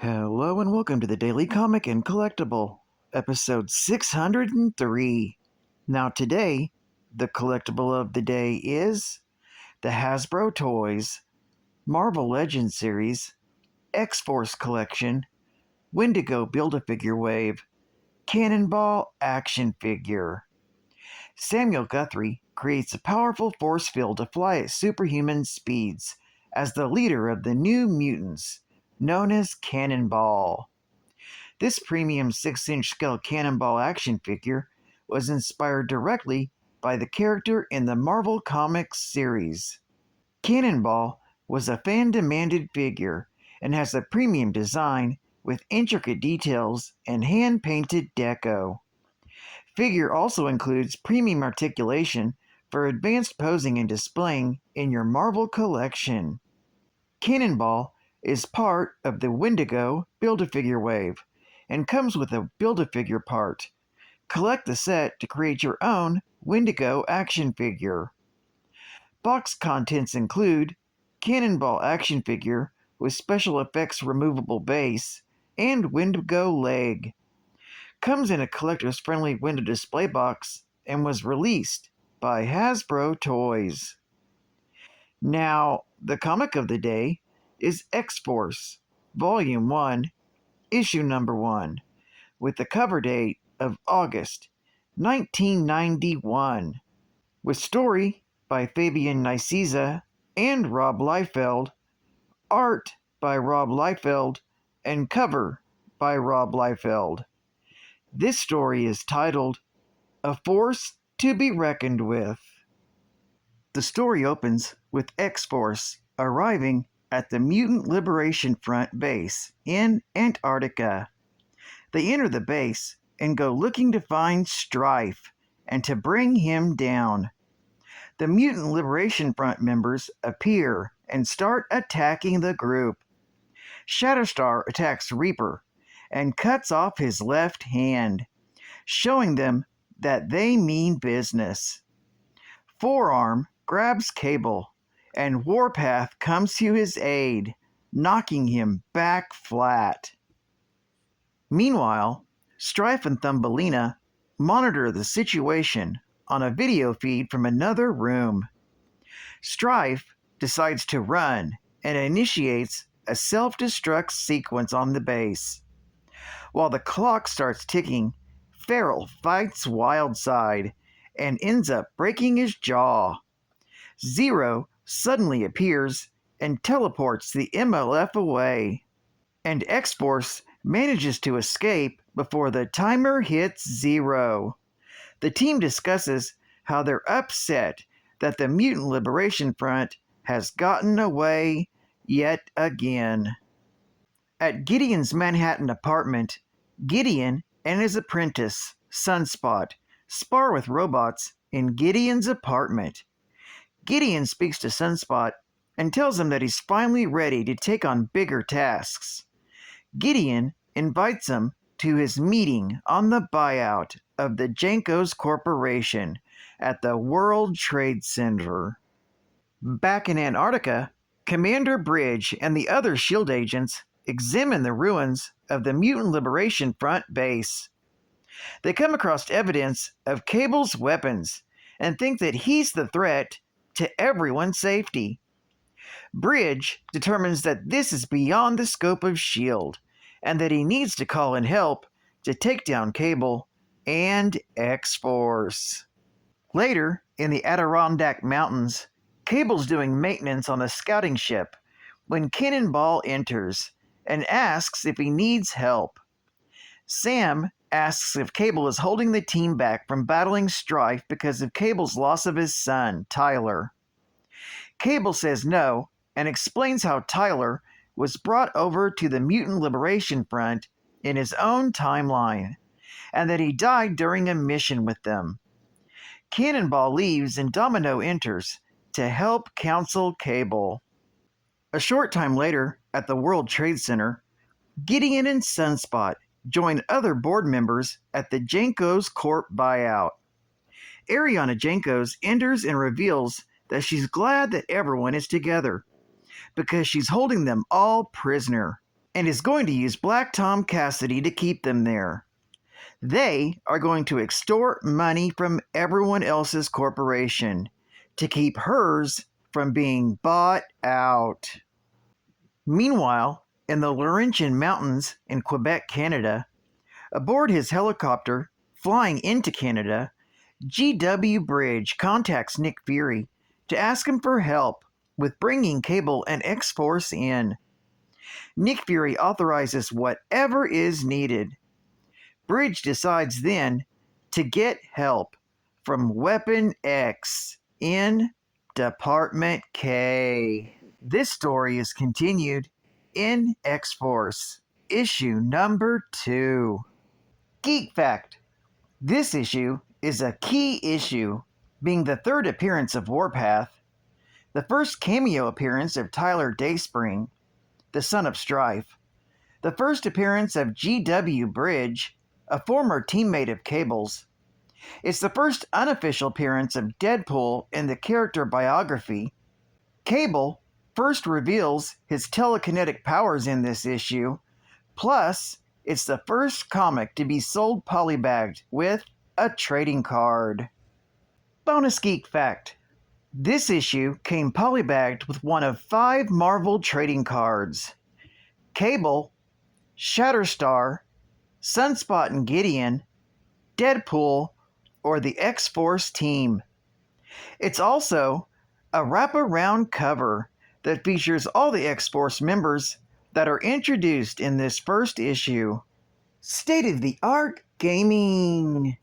Hello and welcome to the Daily Comic and Collectible, episode 603. Now today, the collectible of the day is the Hasbro Toys, Marvel Legends series, X-Force Collection, Wendigo Build-A-Figure Wave, Cannonball Action Figure. Samuel Guthrie creates a powerful force field to fly at superhuman speeds as the leader of the New Mutants, known as Cannonball. This premium 6-inch scale Cannonball action figure was inspired directly by the character in the Marvel Comics series. Cannonball was a fan-demanded figure and has a premium design with intricate details and hand-painted deco. Figure also includes premium articulation for advanced posing and displaying in your Marvel collection. Cannonball is part of the Wendigo Build-A-Figure wave and comes with a Build-A-Figure part. Collect the set to create your own Wendigo action figure. Box contents include Cannonball action figure with special effects removable base and Wendigo leg. Comes in a collector's friendly window display box and was released by Hasbro Toys. Now, the comic of the day is X-Force, Volume 1, Issue Number 1, with the cover date of August 1991, with story by Fabian Nicieza and Rob Liefeld, art by Rob Liefeld, and cover by Rob Liefeld. This story is titled A Force to be Reckoned With. The story opens with X-Force arriving at the Mutant Liberation Front base in Antarctica. They enter the base and go looking to find Strife and to bring him down. The Mutant Liberation Front members appear and start attacking the group. Shatterstar attacks Reaper and cuts off his left hand, showing them that they mean business. Forearm grabs Cable, and Warpath comes to his aid, knocking him back flat. Meanwhile, Strife and Thumbelina monitor the situation on a video feed from another room. Strife decides to run and initiates a self-destruct sequence on the base. While the clock starts ticking, Feral fights Wildside and ends up breaking his jaw. Zero suddenly appears and teleports the MLF away, and X-Force manages to escape before the timer hits 0. The team discusses how they're upset that the Mutant Liberation Front has gotten away yet again. At Gideon's Manhattan apartment, Gideon and his apprentice, Sunspot, spar with robots in Gideon's apartment. Gideon speaks to Sunspot and tells him that he's finally ready to take on bigger tasks. Gideon invites him to his meeting on the buyout of the Jankos Corporation at the World Trade Center. Back in Antarctica, Commander Bridge and the other S.H.I.E.L.D. agents examine the ruins of the Mutant Liberation Front base. They come across evidence of Cable's weapons and think that he's the threat to everyone's safety. Bridge determines that this is beyond the scope of S.H.I.E.L.D. and that he needs to call in help to take down Cable and X-Force. Later, in the Adirondack Mountains, Cable's doing maintenance on a scouting ship when Cannonball enters and asks if he needs help. Sam asks if Cable is holding the team back from battling Strife because of Cable's loss of his son, Tyler. Cable says no and explains how Tyler was brought over to the Mutant Liberation Front in his own timeline, and that he died during a mission with them. Cannonball leaves and Domino enters to help counsel Cable. A short time later, at the World Trade Center, Gideon and Sunspot join other board members at the Jankos Corp buyout. Ariana Jankos enters and reveals that she's glad that everyone is together, because she's holding them all prisoner, and is going to use Black Tom Cassidy to keep them there. They are going to extort money from everyone else's corporation to keep hers from being bought out. Meanwhile, in the Laurentian Mountains in Quebec, Canada, aboard his helicopter flying into Canada, G.W. Bridge contacts Nick Fury to ask him for help with bringing Cable and X-Force in. Nick Fury authorizes whatever is needed. Bridge decides then to get help from Weapon X in Department K. This story is continued in X-Force, issue number 2. Geek Fact. This issue is a key issue, being the third appearance of Warpath, the first cameo appearance of Tyler Dayspring, the son of Strife, the first appearance of G.W. Bridge, a former teammate of Cable's. It's the first unofficial appearance of Deadpool in the character biography. Cable first reveals his telekinetic powers in this issue, plus it's the first comic to be sold polybagged with a trading card. Bonus Geek Fact. This issue came polybagged with one of 5 Marvel trading cards. Cable, Shatterstar, Sunspot and Gideon, Deadpool, or the X-Force team. It's also a wraparound cover that features all the X-Force members that are introduced in this first issue. State-of-the-art gaming.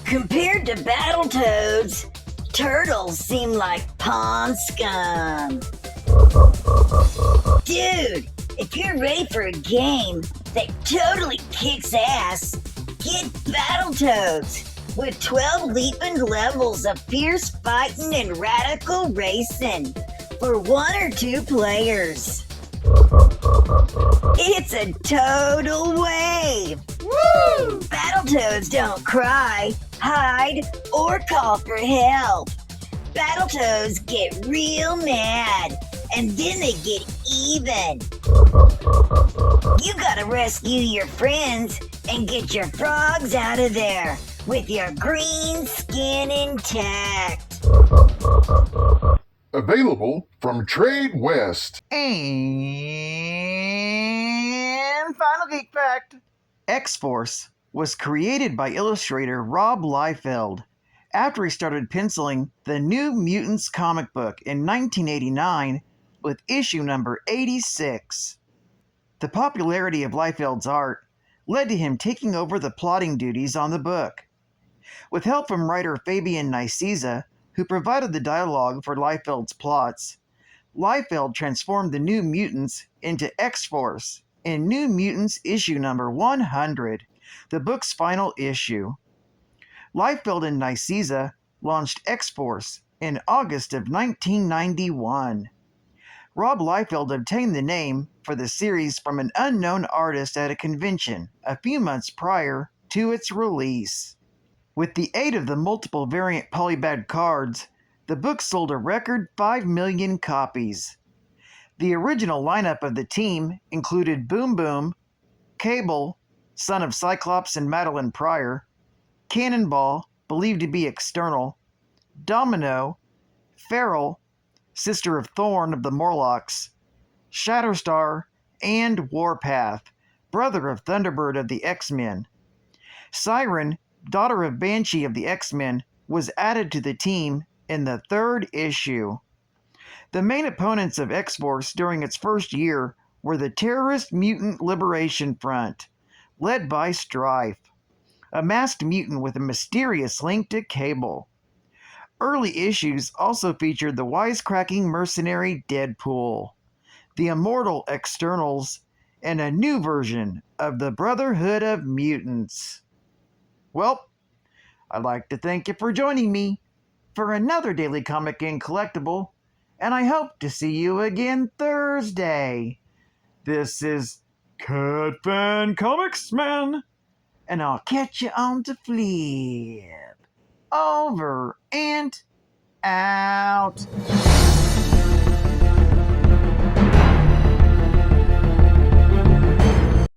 Compared to Battletoads, turtles seem like pond scum. Dude, if you're ready for a game that totally kicks ass, get Battletoads with 12 leaping levels of fierce fighting and radical racing for 1 or 2 players. It's a total wave. Woo! Battletoads don't cry, hide, or call for help. Battletoads get real mad, and then they get even. You gotta rescue your friends and get your frogs out of there with your green skin intact. Available from Trade West. And final Geek Fact. X-Force was created by illustrator Rob Liefeld after he started penciling the New Mutants comic book in 1989 with issue number 86. The popularity of Liefeld's art led to him taking over the plotting duties on the book. With help from writer Fabian Nicieza, who provided the dialogue for Liefeld's plots, Liefeld transformed the New Mutants into X-Force in New Mutants issue number 100, the book's final issue. Liefeld and Nicieza launched X-Force in August of 1991. Rob Liefeld obtained the name for the series from an unknown artist at a convention a few months prior to its release. With the aid of the multiple variant polybagged cards, the book sold a record 5 million copies. The original lineup of the team included Boom Boom, Cable, son of Cyclops and Madeline Pryor, Cannonball, believed to be external, Domino, Feral, sister of Thorn of the Morlocks, Shatterstar, and Warpath, brother of Thunderbird of the X-Men. Siren, daughter of Banshee of the X-Men, was added to the team in the 3rd issue. The main opponents of X-Force during its first year were the Terrorist Mutant Liberation Front, led by Strife, a masked mutant with a mysterious link to Cable. Early issues also featured the wisecracking mercenary Deadpool, the immortal Externals, and a new version of the Brotherhood of Mutants. Well, I'd like to thank you for joining me for another Daily Comic and Collectible, and I hope to see you again Thursday. This is Cat Fan Comics Man, and I'll catch you on the flip. Over and out.